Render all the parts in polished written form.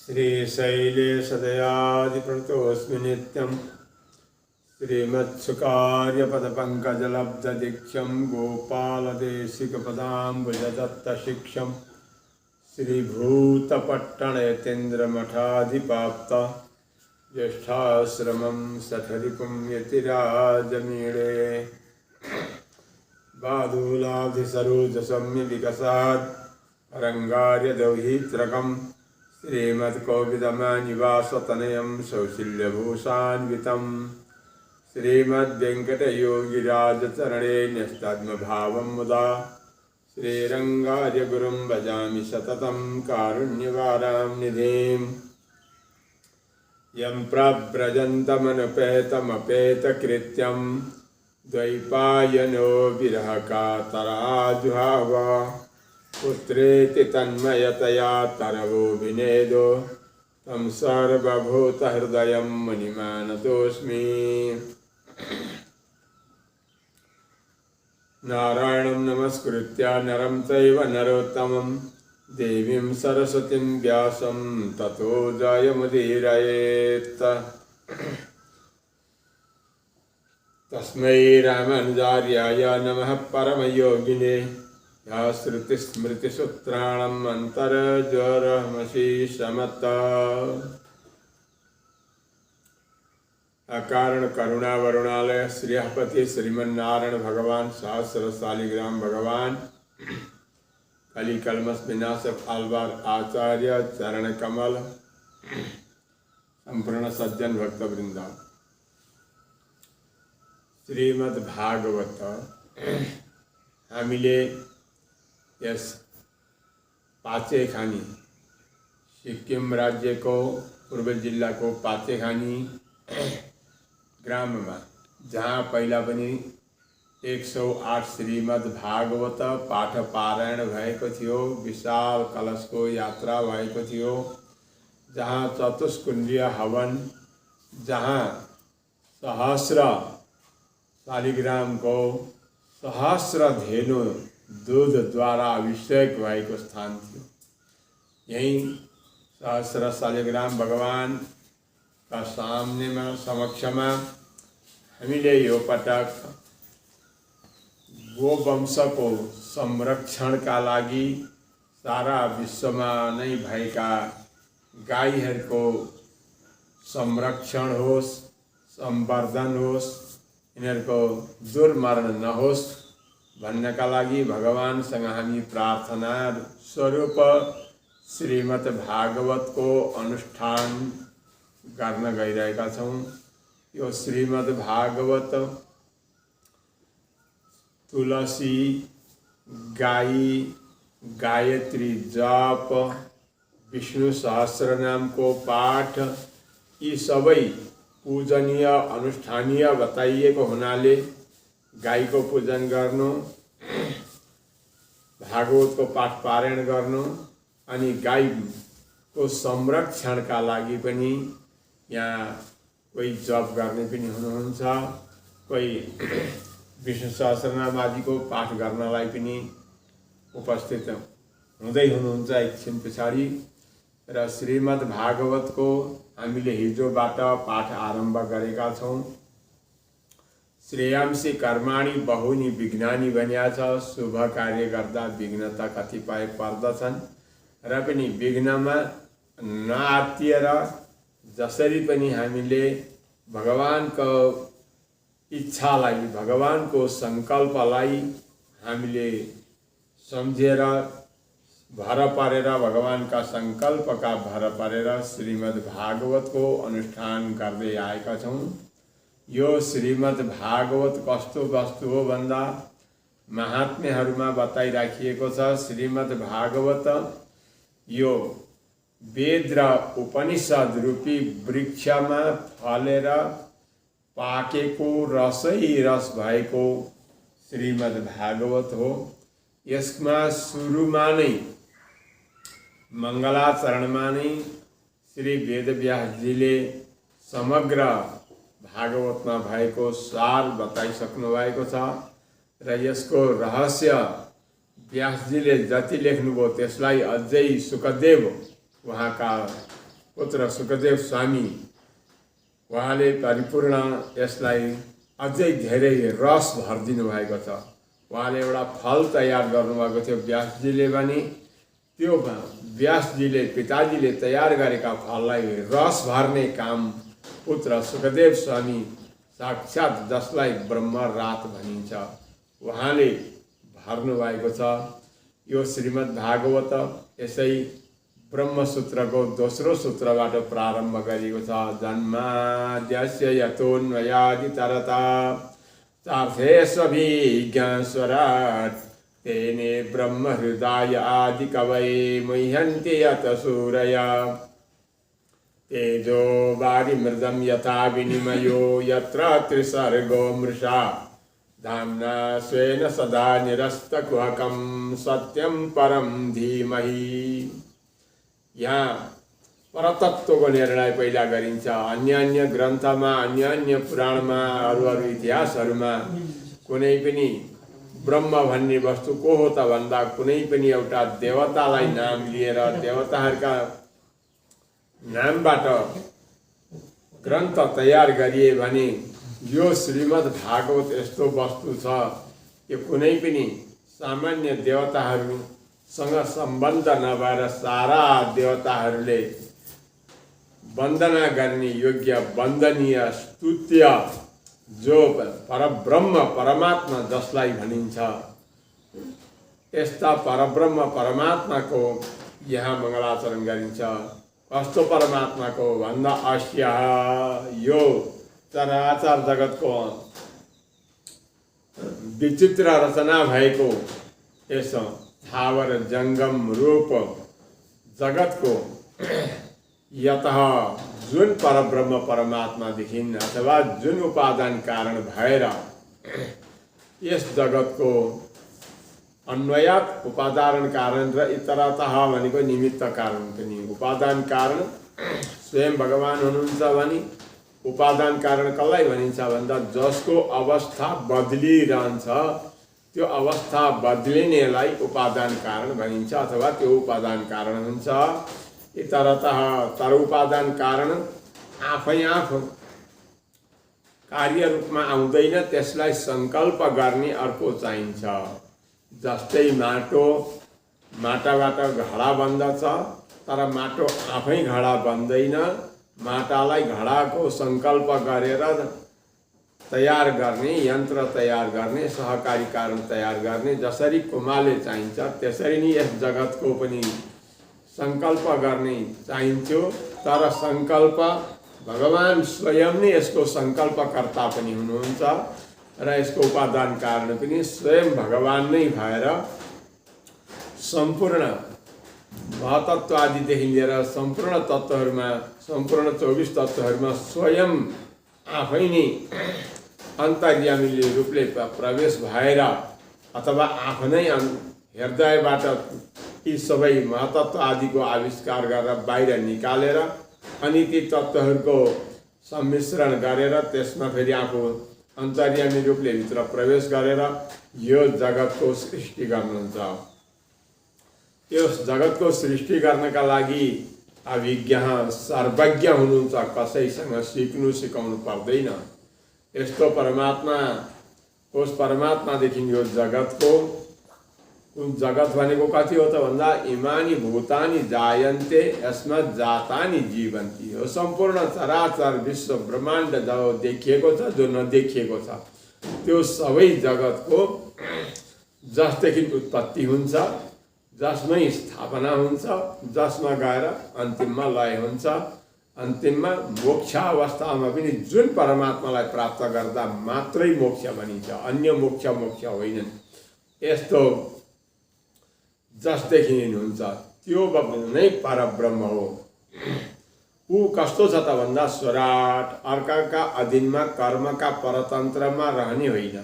श्रीशैलेशदयादिप्रणतोऽस्मि नित्यं श्रीमत्सुकार्यपदपङ्कजलब्धदीक्षं गोपालदेशिकपदाम्बुजदत्तशिक्षं श्रीभूतपट्टणयतीन्द्रमठाधिपाप्त ज्येष्ठाश्रमं सठरिपुं यतिराजमीळे बाधूलाभिसरोजसम्यविकसात् रङ्गार्यदौहित्रकम् श्रीमत्कोविदमानिवासतनयं सौशील्यभूषान्वितं श्रीमद्वेङ्कटयोगिराजचरणे न्यस्तद्मभावं मुदा श्रीरङ्गार्यगुरुं भजामि सततं कारुण्यवारां निधिं यं प्रव्रजन्तमनुपेतमपेतकृत्यं द्वैपायनो विरहकातराजुहाव पुत्रेति तन्मयतया तरवो विनेदो तं सर्वभूतहृदयं मुनिमानतोऽस्मि। नारायणं नमस्कृत्य नरं चैव नरोत्तमं देवीं सरस्वतीं व्यासं ततो जयमुदीरयेत्। तस्मै रामानुजार्याय नमः परमयोगिने या श्रुतिस्मृतिसूत्राणाम् अन्तर्ज्वरमसि समत्त। अकारण करुणा वरुणालय श्रीहपति श्रीमन्नारायण भगवान सहस्रशालिग्राम भगवान कली कलमस विनाशक आलवार आचार्य चरण कमल संपूर्ण सज्जन भक्त वृंदा। श्रीमद्भागवत हामीले यस पाचेखानी सिक्किम राज्यको पूर्व जिल्लाको पाचेखानी ग्राममा जहाँ पहिला पनि 108 श्रीमद्भागवत पाठ पारायण भएको थियो, विशाल कलशको यात्रा भएको थियो, जहाँ चतुष्कुण्डीय हवन, जहाँ सहस्र शालिग्रामको सहस्र धेनु दूधद्वारा अभिषेक भएको स्थान थियो। यही सहस्र शालिग्राम भगवान का सामनेमा समक्षमा हामीले यो पटक गोवंशको संरक्षणका लागि सारा विश्वमा नै भएका गाईहरूको संरक्षण होस्, संवर्धन होस्, यिनीहरूको दुर्मरण नहोस् भन्नका लागि भगवानसँग हामी प्रार्थना स्वरूप श्रीमद्भागवतको अनुष्ठान गर्न गइरहेका छौँ। यो श्रीमद्भागवत तुलसी, गाई, गायत्री जप, विष्णु सहस्रनामको पाठ यी सबै पूजनीय अनुष्ठानीय बताइएको हुनाले गाईको पूजन गर्नु, भागवतको पाठ पारायण गर्नु अनि गाईको संरक्षणका लागि पनि यहाँ कोही जप गर्ने पनि हुनुहुन्छ, कोही विष्णु सहस्रनाम आदिको पाठ गर्नलाई पनि उपस्थित हुँदै हुनुहुन्छ एकछिन पछाडि। र श्रीमद्भागवतको हामीले हिजोबाट पाठ आरम्भ गरेका छौँ। श्रेयांसी कर्माणि बहुनी विघ्नानि भनिया छ। शुभ कार्य गर्दा विघ्न त कतिपय पर्दछन् र पनि विघ्नमा नआत्तिएर जसरी पनि हामीले भगवानको इच्छालाई, भगवानको सङ्कल्पलाई हामीले सम्झेर भर परेर, भगवानका सङ्कल्पका भर परेर श्रीमद्भागवतको अनुष्ठान गर्दै आएका छौँ। यो श्रीमद्भागवत कस्तो वस्तु हो भन्दा महात्म्यहरूमा बताइराखिएको छ। श्रीमद्भागवत यो वेद र उपनिषद रूपी वृक्षमा फलेर पाकेको रसै रस भएको श्रीमद्भागवत हो। यसमा सुरुमा नै मङ्गलाचरणमा नै श्री वेदव्यासजीले समग्र भागवतमा भएको सार बताइसक्नु भएको छ र यसको रहस्य व्यासजीले जति लेख्नुभयो त्यसलाई अझै सुखदेव उहाँका पुत्र सुखदेव स्वामी उहाँले परिपूर्ण यसलाई अझै धेरै रस भरिदिनु भएको छ। उहाँले एउटा फल तयार गर्नुभएको थियो व्यासजीले पनि, त्यो व्यासजीले पिताजीले तयार गरेका फललाई रस भर्ने काम पुत्र सुखदेव स्वामी साक्षात् जसलाई ब्रह्मरात भनिन्छ उहाँले भर्नुभएको छ। यो श्रीमद् भागवत यसै ब्रह्मसूत्रको दोस्रो सूत्रबाट प्रारम्भ गरिएको छ। जन्माद्यस्य यतोऽन्वयादितरतश्चार्थेष्वभिज्ञस्वराट् तेने ब्रह्महृदाय आदिकवये मुह्यन्ति यत सूरया तेजो वारिमृदं यथा विनिमयो यत्र त्रिसर्गो मृषा धाम्ना स्वेन सदा निरस्तकुहकं सत्यं परं धीमहि। यहाँ परतत्त्वको निर्णय पहिला गरिन्छ। अन्य ग्रन्थमा, अन्य पुराणमा, अरू इतिहासहरूमा कुनै पनि ब्रह्म भन्ने वस्तु को हो त भन्दा कुनै पनि एउटा देवतालाई नाम लिएर देवताहरूका नामबाट ग्रन्थ तयार गरिए भने यो श्रीमद् भागवत यस्तो वस्तु छ यो कुनै पनि सामान्य देवताहरूसँग सम्बन्ध नभएर सारा देवताहरूले वन्दना गर्ने योग्य वन्दनीय स्तुत्य जो परब्रह्म परमात्मा जसलाई भनिन्छ यस्ता परब्रह्म परमात्माको यहाँ मङ्गलाचरण गरिन्छ। कस्तो परमात्माको भन्दा अस्य यो चराचर जगतको विचित्र रचना भएको यस थावर जङ्गम रूप जगतको यतः जुन परब्रह्म परमात्मादेखि अथवा जुन उपादान कारण भएर यस जगतको अन्वयात उपादान कारण र इतरतः भनेको निमित्त कारण पनि। उपादान कारण स्वयं भगवान हुनुहुन्छ भने उपादान कारण कसलाई भनिन्छ भन्दा जसको अवस्था बदलिरहन्छ त्यो अवस्था बदलिनेलाई उपादान कारण भनिन्छ अथवा त्यो उपादान कारण हुन्छ। इतरतः तर उपादान कारण आफै आफ कार्य रूपमा आउँदैन, त्यसलाई संकल्प गर्ने अर्को चाहिन्छ। जस्तै माटाबाट घडा बन्दछ तर माटो आफै घडा बन्दैन, माटालाई घडाको संकल्प गरेर तयार गर्ने यन्त्र तयार गर्ने सहकारी कारण तयार गर्ने जसरी कुमाले चाहिन्छ त्यसरी नै यस जगतको पनि संकल्प गर्ने चाहिन्थ्यो। तर संकल्प भगवान स्वयं नै यसको संकल्पकर्ता पनि हुनुहुन्छ र यसको उपादान कारण पनि स्वयं भगवान नै भएर सम्पूर्ण महतत्व आदिदेखि लिएर सम्पूर्ण तत्त्वहरूमा सम्पूर्ण 24 तत्त्वहरूमा स्वयं आफै नै अन्तर्यामी रूपले प्रवेश भएर अथवा आफ्नै हृदयबाट यी सबै महतत्व आदिको आविष्कार गरेर बाहिर निकालेर अनि ती तत्त्वहरूको सम्मिश्रण गरेर त्यसमा फेरि आफू अन्तर्यामी रूपले भित्र प्रवेश गरेर यो जगतको सृष्टि गर्नुहुन्छ। यो जगतको सृष्टि गर्नका लागि अभिज्ञ सर्वज्ञ हुनुहुन्छ, कसैसँग सिकाउनु पर्दैन। यस्तो परमात्मा उस परमात्मादेखि यो जगतको जगत भनेको कति हो त भन्दा इमानी भूतानि जायन्ते यस्मात् जातानि जीवन्ति। यो सम्पूर्ण चराचर विश्व ब्रह्माण्ड जो देखिएको छ जो नदेखिएको छ त्यो सबै जगतको जसदेखि उत्पत्ति हुन्छ, जसमै स्थापना हुन्छ, जसमा गएर अन्तिममा लय हुन्छ, अन्तिममा मोक्ष अवस्थामा पनि जुन परमात्मालाई प्राप्त गर्दा मात्रै मोक्ष भनिन्छ, अन्य मोक्ष होइनन्। यस्तो जसदेखि हुन्छ त्यो नै परब्रह्म हो। ऊ कस्तो छ त भन्दा स्वराट अर्काका अधीनमा कर्मका परतन्त्रमा रहने होइन,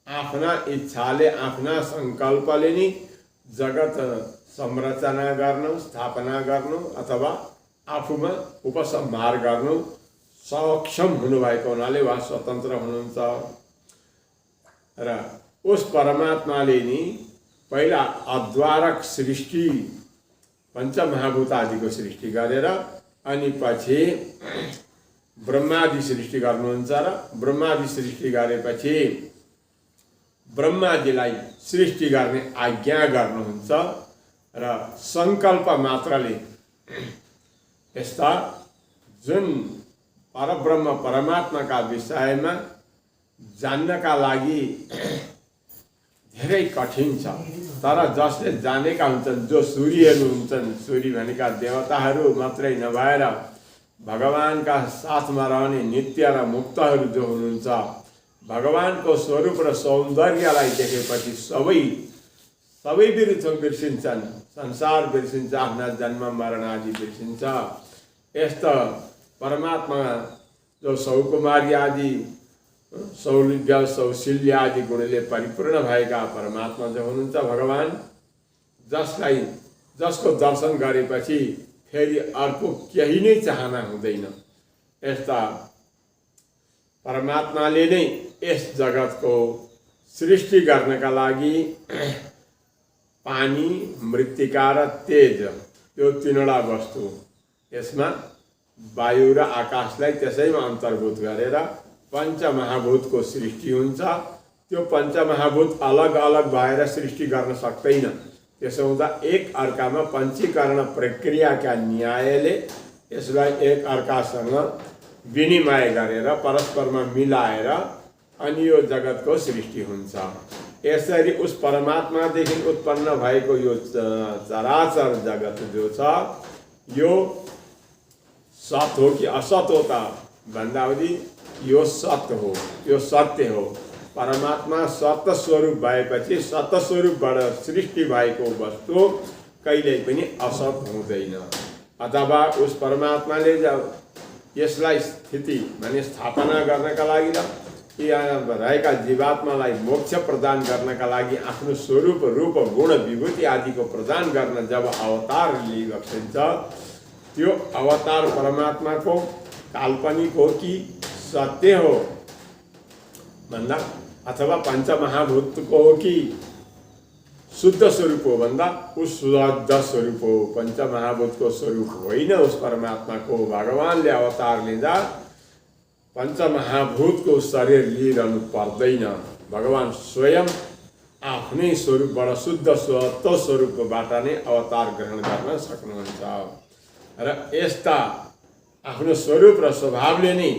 आफ्ना इच्छाले आफ्ना सङ्कल्पले नै जगत संरचना गर्नु, स्थापना गर्नु अथवा आफूमा उपसंहार गर्नु सक्षम हुनुभएको हुनाले उहाँ स्वतन्त्र हुनुहुन्छ। र उस परमात्माले नि पहिला अद्वारक सृष्टि पञ्चमहाभूत आदिको सृष्टि गरेर अनि पछि ब्रह्मादि सृष्टि गर्नुहुन्छ र ब्रह्मादि सृष्टि गरेपछि ब्रह्माजीलाई सृष्टि गर्ने आज्ञा गर्नुहुन्छ र सङ्कल्प मात्रले यस्ता जुन परब्रह्म परमात्माका विषयमा जान्नका लागि धेरै कठिन छ, तर जसले जानेका हुन्छन्, जो सूर्यहरू हुन्छन्, सूर्य भनेका देवताहरू मात्रै नभएर भगवानका साथमा रहने नित्य र मुक्तहरू जो हुनुहुन्छ, भगवानको स्वरूप र सौन्दर्यलाई देखेपछि सबै बिर्सिन्छन्, संसार बिर्सिन्छ, आफ्ना जन्म मरण आदि बिर्सिन्छ। यस्तो परमात्मा जो सौकुमारी आदि सौलभ्य सौशील्य आदि गुणले परिपूर्ण भएका परमात्मा जो हुनुहुन्छ भगवान, जसको दर्शन गरेपछि फेरि अर्को केही नै चाहना हुँदैन, यस्ता परमात्माले नै यस जगतको सृष्टि गर्नका लागि पानी, मृत्तिका र तेज, त्यो तीनवटा वस्तु, यसमा वायु र आकाशलाई त्यसैमा अन्तर्भूत गरेर पञ्चमहाभूतको सृष्टि हुन्छ। त्यो पञ्चमहाभूत अलग अलग भएर सृष्टि गर्न सक्दैन। त्यसो हुँदा एक अर्कामा पञ्चीकरण प्रक्रियाका न्यायले यसलाई एक अर्कासँग विनिमय गरेर परस्परमा मिलाएर अनि यो जगतको सृष्टि हुन्छ। यसरी उस परमात्मादेखि उत्पन्न भएको यो चराचर जगत जो छ, यो सत हो कि असत हो त भन्दाहुँदी यो सत्य हो, यो सत्य हो। परमात्मा सत्य स्वरूप भएपछि सत्य स्वरूपबाट सृष्टि भएको वस्तु कहिल्यै पनि असत हुँदैन। अथवा उस परमात्माले यसलाई स्थिति माने स्थापना गर्नका लागि र यहाँ रहेका जीवात्मालाई मोक्ष प्रदान गर्नका लागि आफ्नो स्वरूप रूप गुण विभूति आदिको प्रदान गर्न जब अवतार लिइबक्सिन्छ, त्यो अवतार परमात्माको काल्पनिक हो कि सत्य हो भन्दा, अथवा पञ्चमहाभूतको हो कि शुद्ध स्वरूप हो भन्दा उस शुद्ध स्वरूप हो, पञ्चमहाभूतको स्वरूप होइन उस परमात्माको। भगवानले अवतार लिँदा पञ्चमहाभूतको शरीर लिइरहनु पर्दैन। भगवान स्वयं आफ्नै स्वरूपबाट शुद्ध सत्य स्वरूपबाट नै अवतार ग्रहण गर्न सक्नुहुन्छ र यस्ता आफ्नो स्वरूप र स्वभावले नै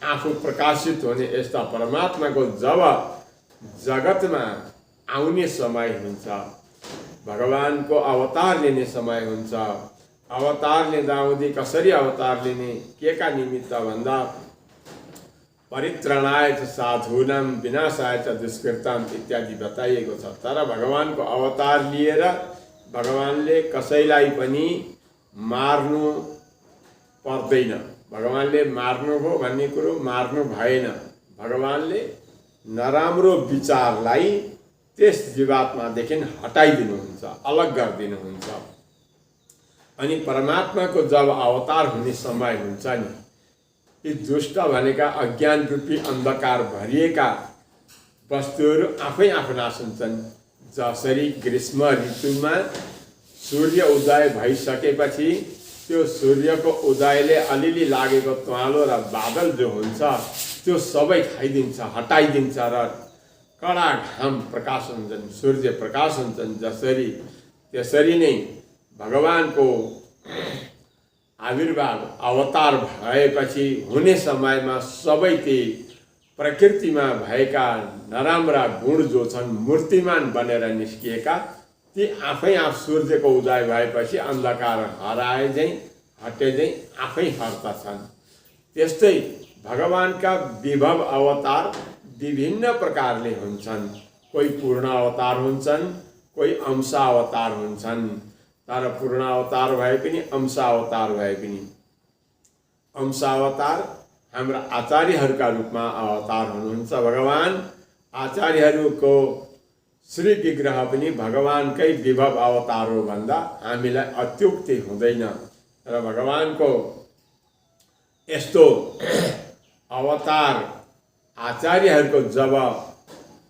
आफू प्रकाशित होने यस्ता परमात्माको जब जगतमा आउने समय हुन्छ, भगवानको अवतार लिने समय हुन्छ। अवतार लिँदाहुँदी कसरी अवतार लिने, के का निमित्त भन्दा परित्राणाय च साधूनां विनाशाय च दुष्कृतां इत्यादि बताइएको छ। तर भगवानको अवतार लिएर भगवानले कसैलाई पनि मार्नु पर्दैन। भगवानले मार्नुभयो भन्ने कुरो मार्नु भएन। भगवानले नराम्रो विचारलाई त्यस जीवात्मादेखि हटाइदिनुहुन्छ, अलग गरिदिनुहुन्छ। अनि परमात्माको जब अवतार हुने समय हुन्छ नि, यी दुष्ट भनेका अज्ञान रूपी अन्धकार भरिएका वस्तुहरू आफै आफू नासुन्छन्। जसरी ग्रीष्म ऋतुमा सूर्य उदय भइसकेपछि त्यो सूर्यको उदयले अलिअलि लागेको त्वालो र बादल जो हुन्छ त्यो सबै खाइदिन्छ, हटाइदिन्छ र कडा घाम प्रकाश हुन्छन्, सूर्य प्रकाश हुन्छन्। जसरी त्यसरी नै भगवानको आविर्भाव अवतार भएपछि हुने समयमा सबै ती प्रकृतिमा भएका नराम्रा गुण जो छन् मूर्तिमान बनेर निस्किएका, ती आफै आफ सूर्यको उदय भएपछि अन्धकार हराए झैँ हटे झैँ आफै हट्दछन्। त्यस्तै भगवानका विभव अवतार विभिन्न प्रकारले हुन्छन्। कोही पूर्ण अवतार हुन्छन्, कोही अंश अवतार हुन्छन्। तर पूर्ण अवतार भए पनि अंश अवतार भए पनि अंशावतार हाम्रा आचार्यहरूका रूपमा अवतार हुनुहुन्छ भगवान। आचार्यहरूको श्री विग्रह पनि भगवानकै विभव अवतार हो भन्दा हामीलाई अत्युक्ति हुँदैन। र भगवानको यस्तो अवतार आचार्यहरूको जब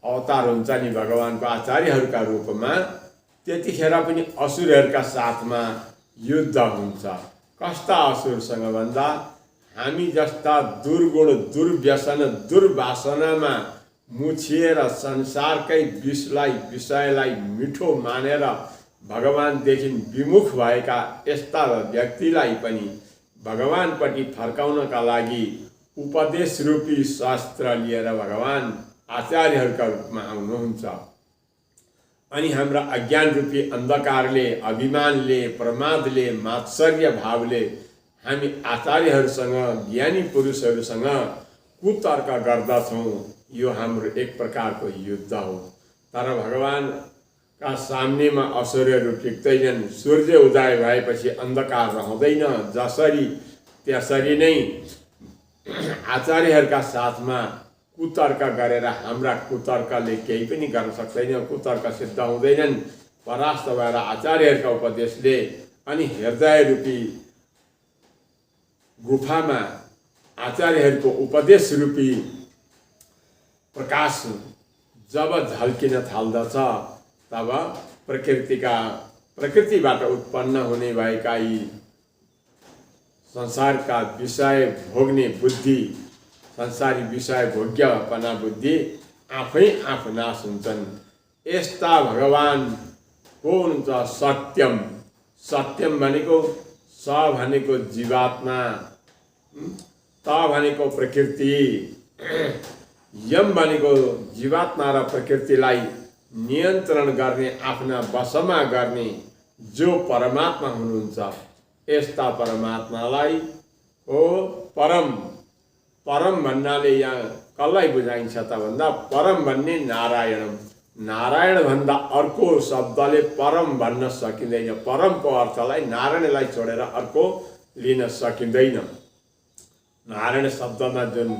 अवतार हुन्छ नि भगवानको आचार्यहरूका रूपमा, त्यतिखेर पनि असुरहरूका साथमा युद्ध हुन्छ। कस्ता असुरसँग भन्दा हामी जस्ता दुर्गुण दुर्व्यसन दुर्वासनामा मुछिएर संसारकै विषयलाई मिठो मानेर भगवानदेखि विमुख भएका यस्ता व्यक्तिलाई पनि भगवानपट्टि फर्काउनका लागि उपदेश रूपी शास्त्र लिएर भगवान आचार्यहरूका रूपमा आउनुहुन्छ। अनि हाम्रा अज्ञान रूपी अन्धकारले, अभिमानले, प्रमादले, मात्सर्य भावले हामी आचार्यहरूसँग, ज्ञानी पुरुषहरूसँग कुतर्क गर्दछौँ। यो हाम्रो एक प्रकारको युद्ध हो। तर भगवानका सामनेमा असुरहरू टिक्दैनन्। सूर्य उदय भएपछि अन्धकार रहँदैन, जसरी त्यसरी नै आचार्यहरूका साथमा कुतर्क गरेर हाम्रा कुतर्कले केही पनि गर्न सक्दैन, कुतर्क सिद्ध हुँदैनन्। परास्त भएर आचार्यहरूका उपदेशले अनि हृदय रूपी गुफामा आचार्यहरूको उपदेश रूपी प्रकाश जब झल्किन थाल्दछ तब प्रकृतिबाट उत्पन्न हुने भएका यी संसारका विषय भोग्ने बुद्धि, संसारी विषय भोग्यपना बुद्धि आफै आफ नाश हुन्छन्। यस्ता भगवान को हुनुहुन्छ? सत्यम। सत्यम भनेको स भनेको जीवात्मा, त भनेको प्रकृति, यम भनेको जीवात्मा र प्रकृतिलाई नियन्त्रण गर्ने, आफ्ना वशमा गर्ने जो परमात्मा हुनुहुन्छ। यस्ता परमात्मालाई हो परम। परम भन्नाले यहाँ कसलाई बुझाइन्छ त भन्दा परम भन्ने नारायणम। नारायण भन्दा अर्को शब्दले परम भन्न सकिँदैन। परमको अर्थलाई नारायणलाई छोडेर अर्को लिन सकिँदैन। नारायण शब्दमा जुन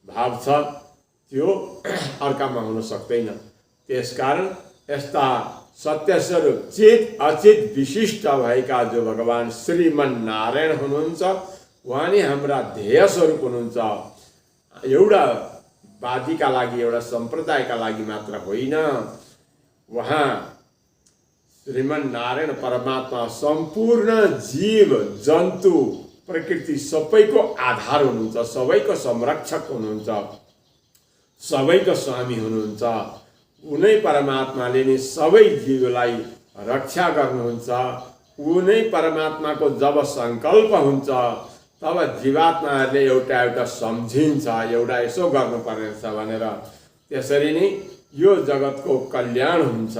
भाव छ त्यो अर्कामा हुन सक्दैन। त्यसकारण यस्ता सत्यस्वरूप चित अचित विशिष्ट भएका जो भगवान श्रीमन नारायण हुनुहुन्छ, उहाँ नै हाम्रा ध्येय स्वरूप हुनुहुन्छ। एउटा वादीका लागि, एउटा सम्प्रदायका लागि मात्र होइन। उहाँ श्रीमन नारायण परमात्मा सम्पूर्ण जीव जन्तु प्रकृति सबैको आधार हुनुहुन्छ, सबैको संरक्षक हुनुहुन्छ, सबैको स्वामी हुनुहुन्छ। उनै परमात्माले नै सबै जीवलाई रक्षा गर्नुहुन्छ। उनै परमात्माको जब सङ्कल्प हुन्छ तब जीवात्माहरूले एउटा एउटा सम्झिन्छ, एउटा यसो गर्नुपर्नेछ भनेर। त्यसरी नै यो जगतको कल्याण हुन्छ।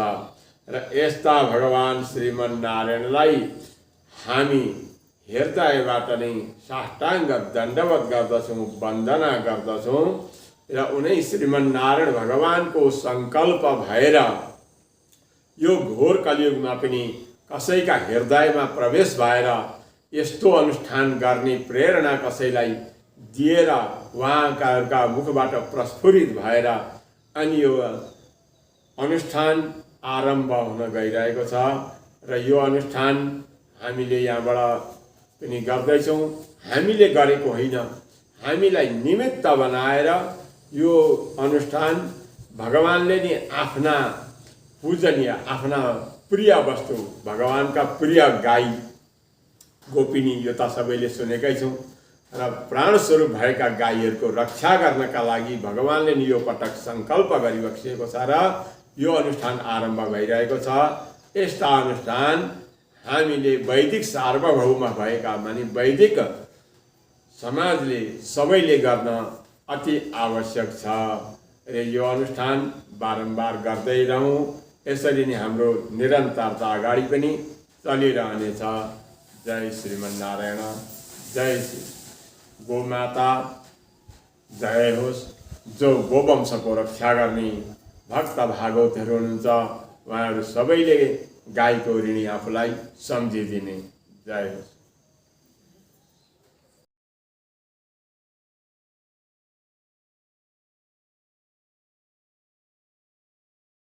र यस्ता भगवान श्रीमन नारायणलाई हामी हृदयबाट नै साष्टाङ्ग दण्डवत गर्दछौँ, वन्दना गर्दछौँ। र उनै श्रीमन नारायण भगवानको सङ्कल्प भएर यो घोर कलियुगमा पनि कसैका हृदयमा प्रवेश भएर यस्तो अनुष्ठान गर्ने प्रेरणा कसैलाई दिएर उहाँका मुखबाट प्रस्फुरित भएर अनि यो अनुष्ठान आरम्भ हुन गइरहेको छ। र यो अनुष्ठान हामीले यहाँबाट पनि गर्दैछौँ। हामीले गरेको होइन, हामीलाई निमित्त बनाएर यो अनुष्ठान भगवानले नि आफ्ना पूजनीय, आफ्ना प्रिय वस्तु, भगवानका प्रिय गाई गोपिनी, यो त सबैले सुनेकै छौँ। र प्राणस्वरूप भएका गाईहरूको रक्षा गर्नका लागि भगवानले नि यो पटक सङ्कल्प गरिबक्सिएको छ र यो अनुष्ठान आरम्भ भइरहेको छ। यस्ता अनुष्ठान हामीले वैदिक सार्वभौम भएका, माने वैदिक समाजले सबैले गर्न अति आवश्यक छ। र यो अनुष्ठान बारम्बार गर्दै रहौँ। यसरी नै हाम्रो निरन्तरता अगाडि पनि चलिरहनेछ। जय श्रीमन्नारायण, जय श्री गोमाता, जय होस्। जो गोवंशको रक्षा गर्ने भक्त भागवतहरू हुनुहुन्छ, उहाँहरू सबैले गाईको ऋणी आफूलाई सम्झिदिने। जय होस्।